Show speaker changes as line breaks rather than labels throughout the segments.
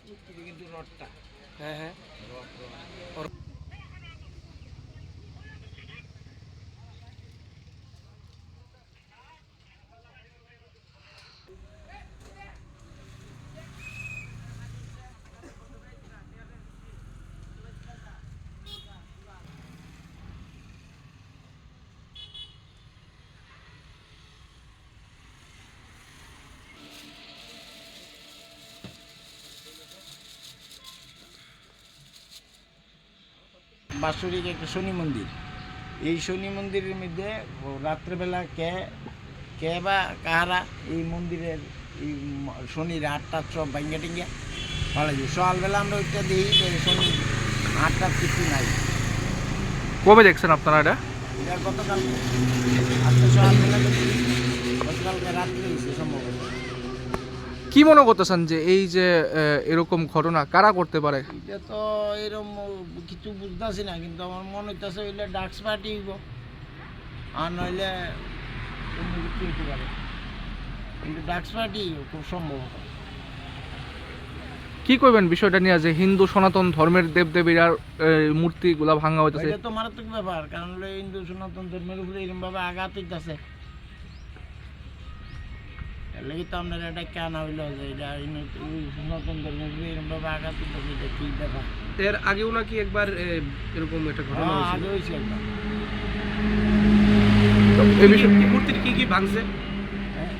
কিন্তু রডটা
হ্যাঁ হ্যাঁ
বাৎসরিক একটা শনি মন্দির। এই শনি মন্দিরের মধ্যে রাত্রেবেলা কে কে বা কাহারা এই মন্দিরের এই শনির আটটা সব ভাঙ্গা টিঙ্গা ভালো যাবে। সকালবেলা আমরা ওইটা দিই শনি আটটার কিছু নাই।
কবে দেখছেন আপনারা এটা?
এটা গতকাল আজকে সকালবেলা গতকালকে রাত্রে হয়েছে সম্ভবত।
কি মনে করতেছেন যে এই যে এরকম ঘটনা কারা করতে পারে?
এটা তো এরকম কিছু বুঝতেছি না, কিন্তু আমার মনে হইতেছে হইলে ডাক্স পার্টি হইব, আর নইলে অন্য কিছু হইতে পারে, কিন্তু ডাক্স পার্টি খুব সম্ভবত।
কি করবেন বিষয়টা নিয়ে যে হিন্দু সনাতন ধর্মের দেবদেবীর মূর্তিগুলা ভাঙা হইতেছে?
এটা তো মারাত্মক ব্যাপার, কারণ হলো হিন্দু সনাতন ধর্মের উপরে এরকমভাবে আঘাত হইতেছে। এর লাগি তো আপনার এটা কেন হইলো যে এটা সনাতন ধর্মের উপরে এরকমভাবে আঘাত হইতেছে, এটা কি ব্যাপার?
এর আগেও নাকি একবার এরকম একটা ঘটনা হয়েছিল?
আগে হয়েছে একবার।
এই বিষয়ে মূর্তির কি কি ভাঙছে?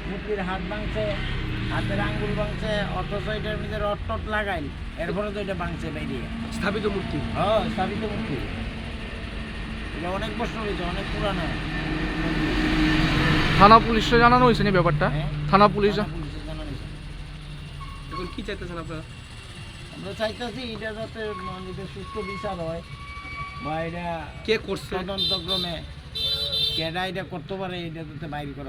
মূর্তির হাত ভাঙছে, হাতের আঙ্গুল ভাঙছে, অথচ এটার মধ্যে রড টট লাগাইল, এরপরে তো এটা ভাঙছে বাইরে।
স্থাপিত মূর্তি?
হ্যাঁ, স্থাপিত মূর্তি। এটা অনেক বছর হয়েছে, অনেক পুরানো।
থানা পুলিশে জানানো হয়েছে না ব্যাপারটা? থানা পুলিশ
জানানো হয়েছে।
এখন কি চাইতেছেন আপনারা?
আমরা চাইতেছি এটা যাতে মানে সুস্থ বিচার হয়, বা এটা
কে করছে
তদন্তক্রমে কেডা এটা করতে পারে, এটা যাতে বাইর করা।